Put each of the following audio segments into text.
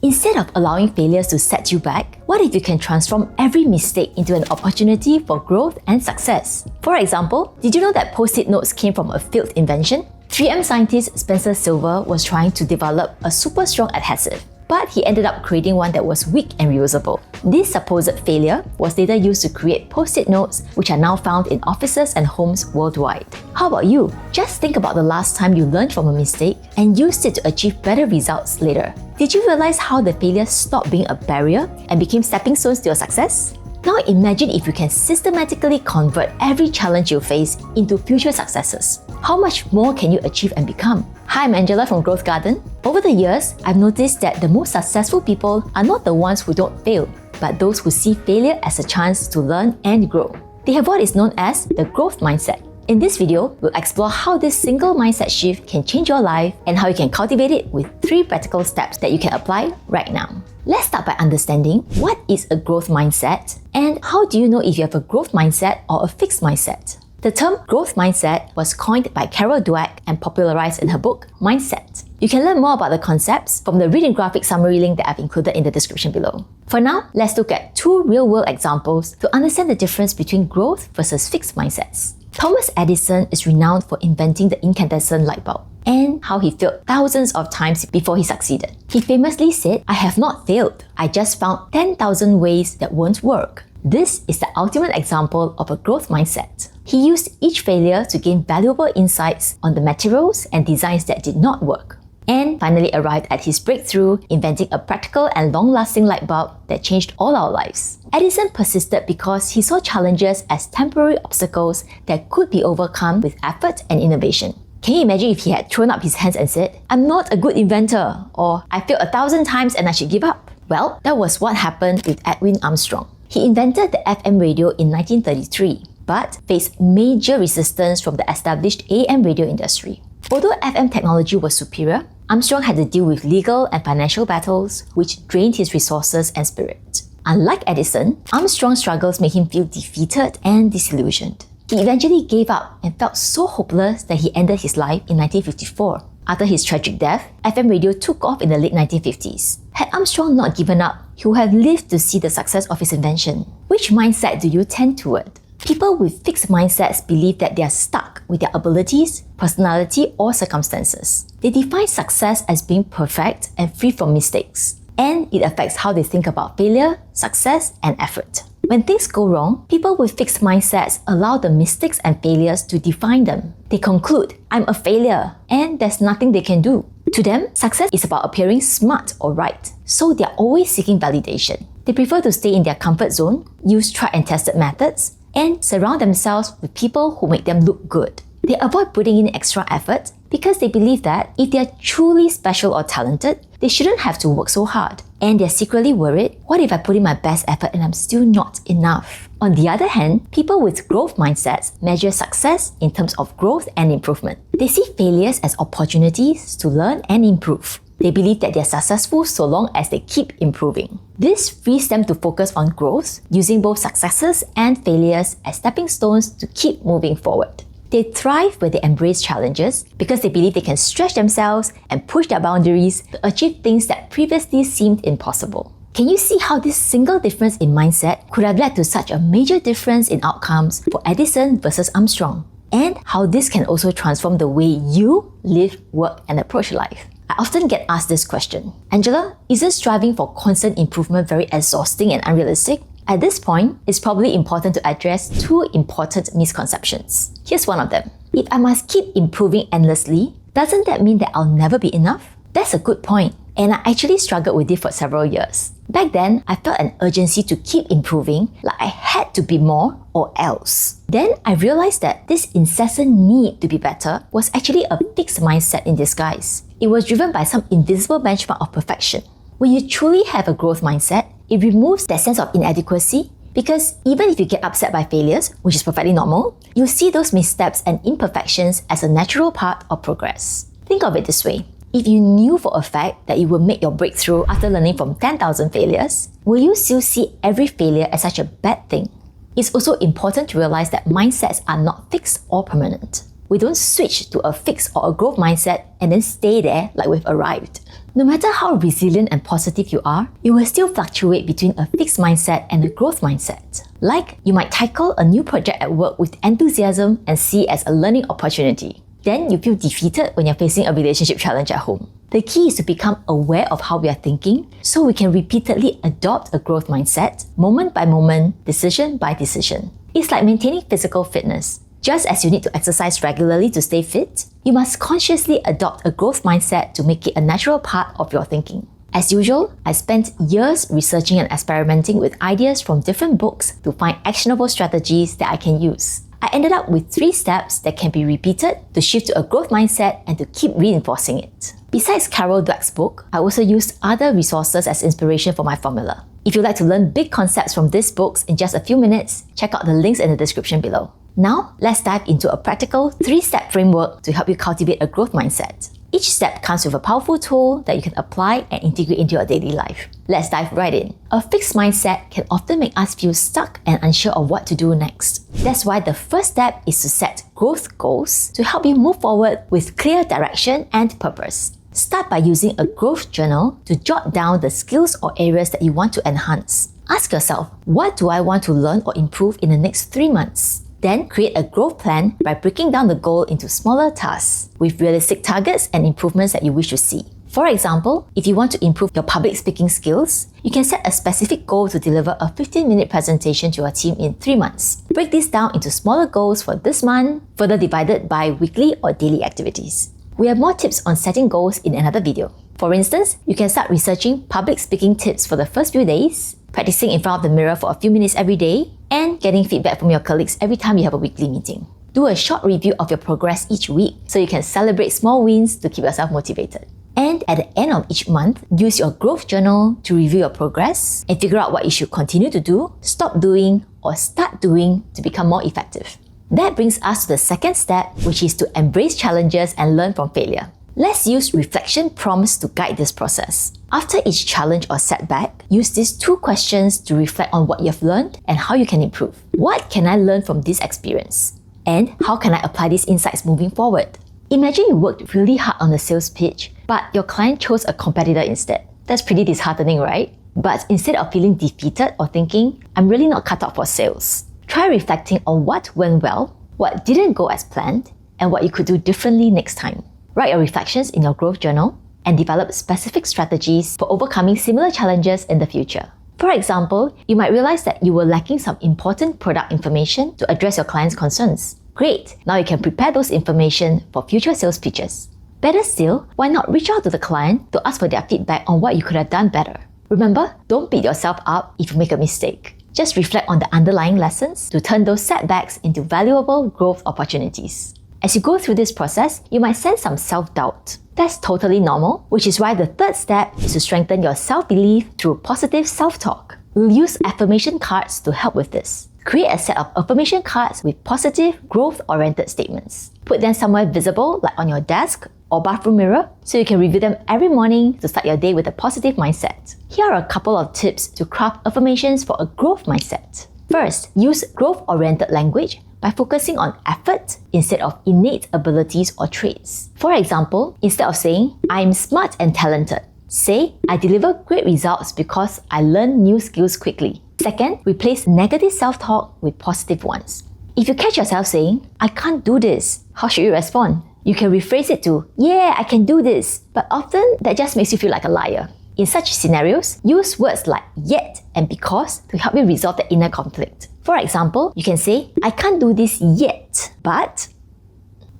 Instead of allowing failures to set you back, what if you can transform every mistake into an opportunity for growth and success? For example, did you know that Post-it notes came from a failed invention? 3M scientist Spencer Silver was trying to develop a super strong adhesive, but he ended up creating one that was weak and reusable. This supposed failure was later used to create Post-it notes, which are now found in offices and homes worldwide. How about you? Just think about the last time you learned from a mistake and used it to achieve better results later. Did you realize how the failure stopped being a barrier and became stepping stones to your success? Now imagine if you can systematically convert every challenge you face into future successes. How much more can you achieve and become? Hi, I'm Angela from GrowthGarden. Over the years, I've noticed that the most successful people are not the ones who don't fail, but those who see failure as a chance to learn and grow. They have what is known as the growth mindset. In this video, we'll explore how this single mindset shift can change your life and how you can cultivate it with 3 practical steps that you can apply right now. Let's start by understanding what is a growth mindset and how do you know if you have a growth mindset or a fixed mindset. The term growth mindset was coined by Carol Dweck and popularized in her book, Mindset. You can learn more about the concepts from the reading graphic summary link that I've included in the description below. For now, let's look at 2 real-world examples to understand the difference between growth versus fixed mindsets. Thomas Edison is renowned for inventing the incandescent light bulb and how he failed thousands of times before he succeeded. He famously said, "I have not failed. I just found 10,000 ways that won't work." This is the ultimate example of a growth mindset. He used each failure to gain valuable insights on the materials and designs that did not work, and finally arrived at his breakthrough, inventing a practical and long-lasting light bulb that changed all our lives. Edison persisted because he saw challenges as temporary obstacles that could be overcome with effort and innovation. Can you imagine if he had thrown up his hands and said, "I'm not a good inventor," or "I failed 1,000 times and I should give up"? Well, that was what happened with Edwin Armstrong. He invented the FM radio in 1933, but faced major resistance from the established AM radio industry. Although FM technology was superior, Armstrong had to deal with legal and financial battles, which drained his resources and spirit. Unlike Edison, Armstrong's struggles made him feel defeated and disillusioned. He eventually gave up and felt so hopeless that he ended his life in 1954. After his tragic death, FM radio took off in the late 1950s. Had Armstrong not given up, he would have lived to see the success of his invention. Which mindset do you tend toward? People with fixed mindsets believe that they are stuck with their abilities, personality, or circumstances. They define success as being perfect and free from mistakes, and it affects how they think about failure, success, and effort. When things go wrong, people with fixed mindsets allow the mistakes and failures to define them. They conclude, "I'm a failure," and there's nothing they can do. To them, success is about appearing smart or right, so they're always seeking validation. They prefer to stay in their comfort zone, use tried and tested methods, and surround themselves with people who make them look good. They avoid putting in extra effort because they believe that if they are truly special or talented, they shouldn't have to work so hard. And they're secretly worried, what if I put in my best effort and I'm still not enough? On the other hand, people with growth mindsets measure success in terms of growth and improvement. They see failures as opportunities to learn and improve. They believe that they're successful so long as they keep improving. This frees them to focus on growth, using both successes and failures as stepping stones to keep moving forward. They thrive when they embrace challenges because they believe they can stretch themselves and push their boundaries to achieve things that previously seemed impossible. Can you see how this single difference in mindset could have led to such a major difference in outcomes for Edison versus Armstrong? And how this can also transform the way you live, work, and approach life? I often get asked this question, "Angela, isn't striving for constant improvement very exhausting and unrealistic?" At this point, it's probably important to address 2 important misconceptions. Here's one of them. If I must keep improving endlessly, doesn't that mean that I'll never be enough? That's a good point, and I actually struggled with it for several years. Back then, I felt an urgency to keep improving, like I had to be more or else. Then I realized that this incessant need to be better was actually a fixed mindset in disguise. It was driven by some invisible benchmark of perfection. When you truly have a growth mindset, it removes that sense of inadequacy because even if you get upset by failures, which is perfectly normal, you see those missteps and imperfections as a natural part of progress. Think of it this way. If you knew for a fact that you would make your breakthrough after learning from 10,000 failures, will you still see every failure as such a bad thing? It's also important to realize that mindsets are not fixed or permanent. We don't switch to a fixed or a growth mindset and then stay there like we've arrived. No matter how resilient and positive you are, you will still fluctuate between a fixed mindset and a growth mindset. Like, you might tackle a new project at work with enthusiasm and see it as a learning opportunity. Then you feel defeated when you're facing a relationship challenge at home. The key is to become aware of how we are thinking so we can repeatedly adopt a growth mindset, moment by moment, decision by decision. It's like maintaining physical fitness. Just as you need to exercise regularly to stay fit, you must consciously adopt a growth mindset to make it a natural part of your thinking. As usual, I spent years researching and experimenting with ideas from different books to find actionable strategies that I can use. I ended up with 3 steps that can be repeated to shift to a growth mindset and to keep reinforcing it. Besides Carol Dweck's book, I also used other resources as inspiration for my formula. If you'd like to learn big concepts from these books in just a few minutes, check out the links in the description below. Now, let's dive into a practical 3-step framework to help you cultivate a growth mindset. Each step comes with a powerful tool that you can apply and integrate into your daily life. Let's dive right in. A fixed mindset can often make us feel stuck and unsure of what to do next. That's why the first step is to set growth goals to help you move forward with clear direction and purpose. Start by using a growth journal to jot down the skills or areas that you want to enhance. Ask yourself, what do I want to learn or improve in the next 3 months? Then create a growth plan by breaking down the goal into smaller tasks with realistic targets and improvements that you wish to see. For example, if you want to improve your public speaking skills, you can set a specific goal to deliver a 15-minute presentation to your team in 3 months. Break this down into smaller goals for this month, further divided by weekly or daily activities. We have more tips on setting goals in another video. For instance, you can start researching public speaking tips for the first few days, practicing in front of the mirror for a few minutes every day, and getting feedback from your colleagues every time you have a weekly meeting. Do a short review of your progress each week so you can celebrate small wins to keep yourself motivated. And at the end of each month, use your growth journal to review your progress and figure out what you should continue to do, stop doing, or start doing to become more effective. That brings us to the second step, which is to embrace challenges and learn from failure. Let's use reflection prompts to guide this process. After each challenge or setback, use these 2 questions to reflect on what you've learned and how you can improve. What can I learn from this experience? And how can I apply these insights moving forward? Imagine you worked really hard on a sales pitch, but your client chose a competitor instead. That's pretty disheartening, right? But instead of feeling defeated or thinking, I'm really not cut out for sales, try reflecting on what went well, what didn't go as planned, and what you could do differently next time. Write your reflections in your growth journal and develop specific strategies for overcoming similar challenges in the future. For example, you might realize that you were lacking some important product information to address your client's concerns. Great! Now you can prepare those information for future sales pitches. Better still, why not reach out to the client to ask for their feedback on what you could have done better? Remember, don't beat yourself up if you make a mistake. Just reflect on the underlying lessons to turn those setbacks into valuable growth opportunities. As you go through this process, you might sense some self-doubt. That's totally normal, which is why the third step is to strengthen your self-belief through positive self-talk. We'll use affirmation cards to help with this. Create a set of affirmation cards with positive, growth-oriented statements. Put them somewhere visible, like on your desk or bathroom mirror, so you can review them every morning to start your day with a positive mindset. Here are a couple of tips to craft affirmations for a growth mindset. First, use growth-oriented language by focusing on effort instead of innate abilities or traits. For example, instead of saying, I'm smart and talented, say, I deliver great results because I learn new skills quickly. Second, replace negative self-talk with positive ones. If you catch yourself saying, I can't do this, how should you respond? You can rephrase it to, yeah, I can do this, but often that just makes you feel like a liar. In such scenarios, use words like yet and because to help you resolve the inner conflict. For example, you can say, I can't do this yet, but,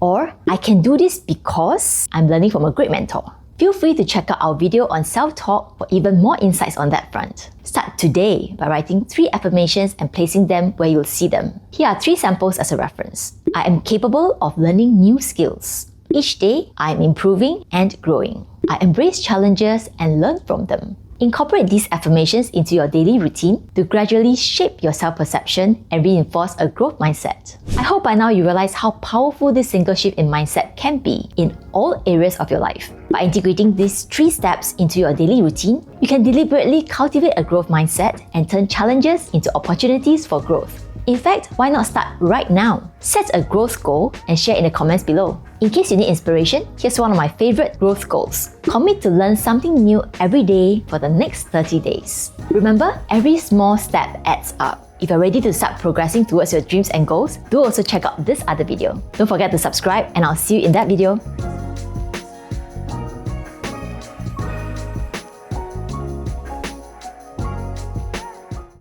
or I can do this because I'm learning from a great mentor. Feel free to check out our video on self-talk for even more insights on that front. Start today by writing 3 affirmations and placing them where you'll see them. Here are 3 samples as a reference. I am capable of learning new skills. Each day, I am improving and growing. I embrace challenges and learn from them. Incorporate these affirmations into your daily routine to gradually shape your self-perception and reinforce a growth mindset. I hope by now you realize how powerful this single shift in mindset can be in all areas of your life. By integrating these 3 steps into your daily routine, you can deliberately cultivate a growth mindset and turn challenges into opportunities for growth. In fact, why not start right now? Set a growth goal and share in the comments below. In case you need inspiration, here's one of my favorite growth goals. Commit to learn something new every day for the next 30 days. Remember, every small step adds up. If you're ready to start progressing towards your dreams and goals, do also check out this other video. Don't forget to subscribe, and I'll see you in that video.